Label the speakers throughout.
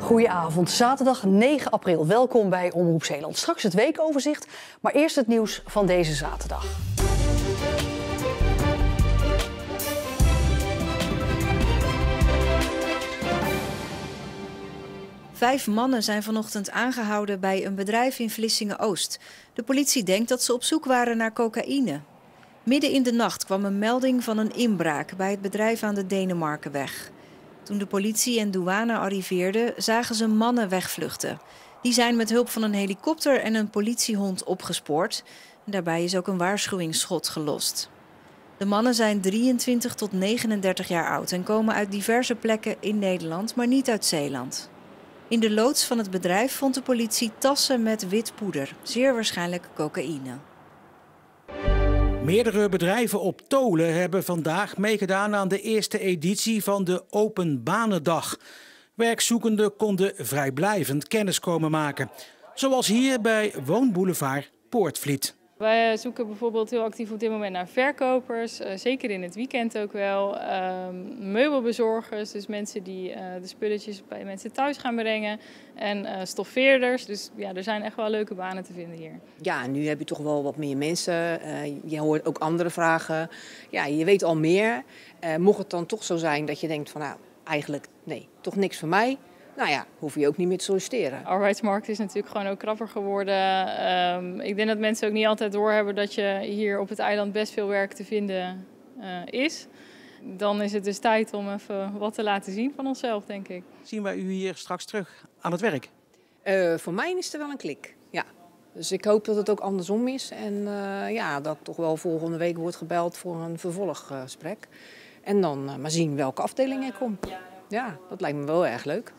Speaker 1: Goedenavond, zaterdag 9 april. Welkom bij Omroep Zeeland. Straks het weekoverzicht, maar eerst het nieuws van deze zaterdag.
Speaker 2: Vijf mannen zijn vanochtend aangehouden bij een bedrijf in Vlissingen-Oost. De politie denkt dat ze op zoek waren naar cocaïne. Midden in de nacht kwam een melding van een inbraak bij het bedrijf aan de Denemarkenweg. Toen de politie en douane arriveerden, zagen ze mannen wegvluchten. Die zijn met hulp van een helikopter en een politiehond opgespoord. Daarbij is ook een waarschuwingsschot gelost. De mannen zijn 23 tot 39 jaar oud en komen uit diverse plekken in Nederland, maar niet uit Zeeland. In de loods van het bedrijf vond de politie tassen met wit poeder, zeer waarschijnlijk cocaïne.
Speaker 3: Meerdere bedrijven op Tolen hebben vandaag meegedaan aan de eerste editie van de Open Banendag. Werkzoekenden konden vrijblijvend kennis komen maken. Zoals hier bij Woonboulevard Poortvliet.
Speaker 4: Wij zoeken bijvoorbeeld heel actief op dit moment naar verkopers, zeker in het weekend ook wel. Meubelbezorgers, dus mensen die de spulletjes bij mensen thuis gaan brengen. En stoffeerders, dus ja, er zijn echt wel leuke banen te vinden hier.
Speaker 5: Ja, nu heb je toch wel wat meer mensen. Je hoort ook andere vragen. Ja, je weet al meer. Mocht het dan toch zo zijn dat je denkt van nou, eigenlijk nee, toch niks voor mij. Nou ja, hoef je ook niet meer te solliciteren.
Speaker 4: De arbeidsmarkt is natuurlijk gewoon ook krapper geworden. Ik denk dat mensen ook niet altijd doorhebben dat je hier op het eiland best veel werk te vinden is. Dan is het dus tijd om even wat te laten zien van onszelf, denk ik.
Speaker 3: Zien wij u hier straks terug aan het werk?
Speaker 5: Voor mij is er wel een klik, ja. Dus ik hoop dat het ook andersom is. En ja, dat toch wel volgende week wordt gebeld voor een vervolggesprek. En dan maar zien welke afdeling ik kom. Ja, dat lijkt me wel erg leuk.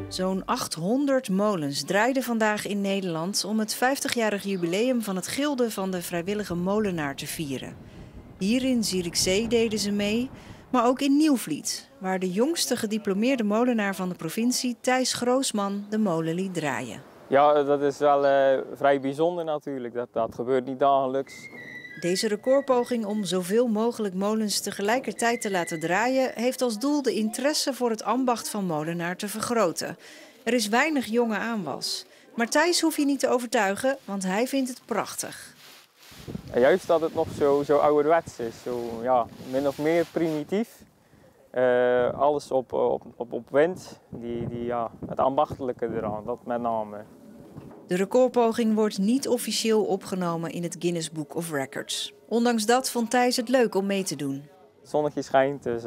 Speaker 2: Zo'n 800 molens draaiden vandaag in Nederland om het 50-jarig jubileum van het Gilde van de Vrijwillige Molenaar te vieren. Hier in Zierikzee deden ze mee, maar ook in Nieuwvliet, waar de jongste gediplomeerde molenaar van de provincie, Thijs Groosman, de molen liet draaien.
Speaker 6: Ja, dat is wel vrij bijzonder natuurlijk. Dat gebeurt niet dagelijks.
Speaker 2: Deze recordpoging om zoveel mogelijk molens tegelijkertijd te laten draaien heeft als doel de interesse voor het ambacht van molenaar te vergroten. Er is weinig jonge aanwas. Maar Thijs hoef je niet te overtuigen, want hij vindt het prachtig.
Speaker 6: En juist dat het nog zo ouderwets is, zo, ja, min of meer primitief. Alles op wind, ja, het ambachtelijke eraan, dat met name.
Speaker 2: De recordpoging wordt niet officieel opgenomen in het Guinness Book of Records. Ondanks dat vond Thijs het leuk om mee te doen.
Speaker 6: Het zonnetje schijnt, dus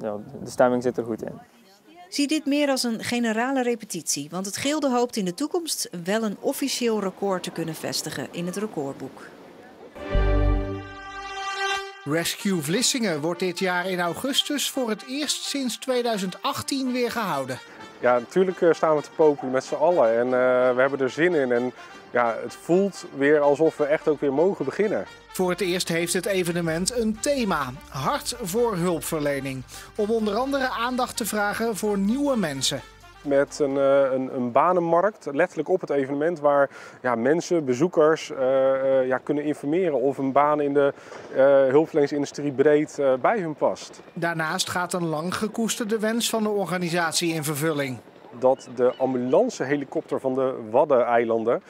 Speaker 6: ja, de stemming zit er goed in.
Speaker 2: Zie dit meer als een generale repetitie, want het Gilde hoopt in de toekomst wel een officieel record te kunnen vestigen in het recordboek.
Speaker 7: Rescue Vlissingen wordt dit jaar in augustus voor het eerst sinds 2018 weer gehouden.
Speaker 8: Ja, natuurlijk staan we te popelen met z'n allen en we hebben er zin in. En ja, het voelt weer alsof we echt ook weer mogen beginnen.
Speaker 7: Voor het eerst heeft het evenement een thema, hart voor hulpverlening. Om onder andere aandacht te vragen voor nieuwe mensen.
Speaker 8: Met een banenmarkt, letterlijk op het evenement, waar ja, mensen, bezoekers ja, kunnen informeren of een baan in de hulpverleningsindustrie breed bij hun past.
Speaker 7: Daarnaast gaat een lang gekoesterde wens van de organisatie in vervulling.
Speaker 8: Dat de ambulancehelikopter van de Waddeneilanden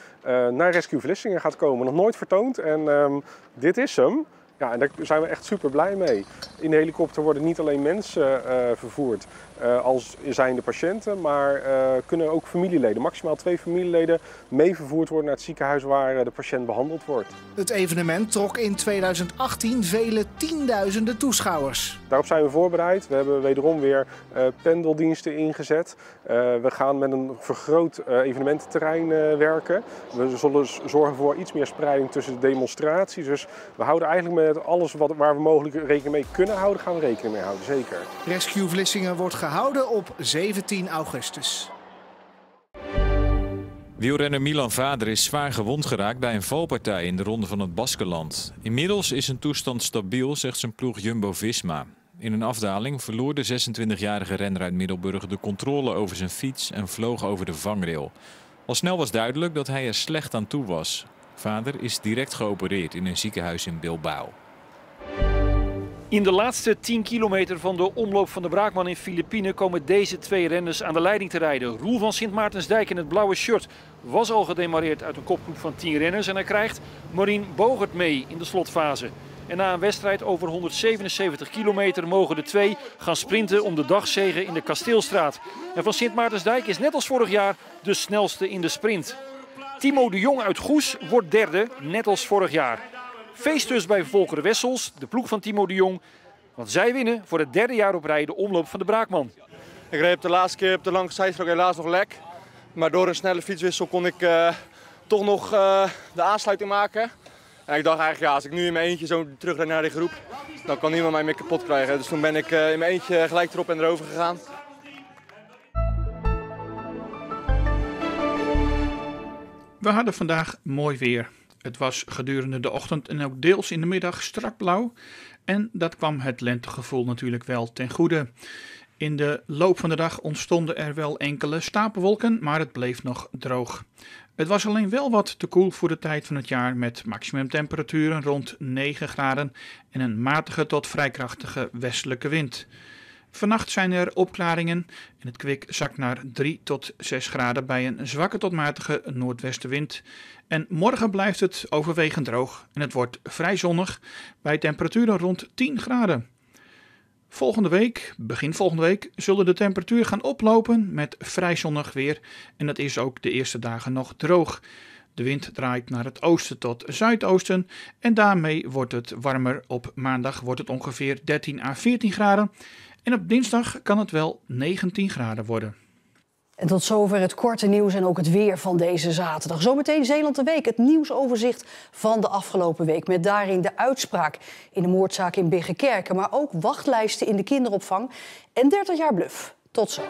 Speaker 8: naar Rescue Vlissingen gaat komen. Nog nooit vertoond en dit is hem. Ja, en daar zijn we echt super blij mee. In de helikopter worden niet alleen mensen vervoerd als zijnde patiënten, maar kunnen ook familieleden, maximaal 2 familieleden, mee vervoerd worden naar het ziekenhuis waar de patiënt behandeld wordt.
Speaker 7: Het evenement trok in 2018 vele tienduizenden toeschouwers.
Speaker 8: Daarop zijn we voorbereid. We hebben wederom weer pendeldiensten ingezet. We gaan met een vergroot evenemententerrein werken. We zullen zorgen voor iets meer spreiding tussen de demonstraties. Dus we houden eigenlijk met alles waar we mogelijk rekening mee kunnen houden, gaan we rekening mee houden, zeker.
Speaker 7: Rescue Vlissingen wordt gehouden op 17 augustus.
Speaker 9: Wielrenner Milan Vader is zwaar gewond geraakt bij een valpartij in de Ronde van het Baskenland. Inmiddels is zijn toestand stabiel, zegt zijn ploeg Jumbo-Visma. In een afdaling verloor de 26-jarige renner uit Middelburg de controle over zijn fiets en vloog over de vangrail. Al snel was duidelijk dat hij er slecht aan toe was. Vader is direct geopereerd in een ziekenhuis in Bilbao.
Speaker 10: In de laatste 10 kilometer van de omloop van de Braakman in Filipijnen komen deze 2 renners aan de leiding te rijden. Roel van Sint Maartensdijk in het blauwe shirt was al gedemareerd uit een kopgroep van 10 renners. En hij krijgt Maureen Bogert mee in de slotfase. En na een wedstrijd over 177 kilometer mogen de 2 gaan sprinten om de dagzege in de Kasteelstraat. En van Sint Maartensdijk is net als vorig jaar de snelste in de sprint. Timo de Jong uit Goes wordt derde, net als vorig jaar. Feest dus bij Volker Wessels, de ploeg van Timo de Jong. Want zij winnen voor het 3e jaar op rij de omloop van de Braakman.
Speaker 11: Ik reed de laatste keer op de lange zijstrook helaas nog lek. Maar door een snelle fietswissel kon ik toch nog de aansluiting maken. En ik dacht eigenlijk, ja, als ik nu in mijn eentje zo terug naar die groep, dan kan niemand mij meer kapot krijgen. Dus toen ben ik in mijn eentje gelijk erop en erover gegaan.
Speaker 12: We hadden vandaag mooi weer. Het was gedurende de ochtend en ook deels in de middag strak blauw. En dat kwam het lentegevoel natuurlijk wel ten goede. In de loop van de dag ontstonden er wel enkele stapelwolken, maar het bleef nog droog. Het was alleen wel wat te koel voor de tijd van het jaar met maximumtemperaturen rond 9 graden en een matige tot vrij krachtige westelijke wind. Vannacht zijn er opklaringen en het kwik zakt naar 3 tot 6 graden bij een zwakke tot matige noordwestenwind. En morgen blijft het overwegend droog en het wordt vrij zonnig bij temperaturen rond 10 graden. Begin volgende week, zullen de temperaturen gaan oplopen met vrij zonnig weer en dat is ook de eerste dagen nog droog. De wind draait naar het oosten tot zuidoosten en daarmee wordt het warmer. Op maandag wordt het ongeveer 13 à 14 graden en op dinsdag kan het wel 19 graden worden.
Speaker 1: En tot zover het korte nieuws en ook het weer van deze zaterdag. Zometeen Zeeland de Week, het nieuwsoverzicht van de afgelopen week. Met daarin de uitspraak in de moordzaak in Biggenkerken. Maar ook wachtlijsten in de kinderopvang en 30 jaar bluff. Tot zo.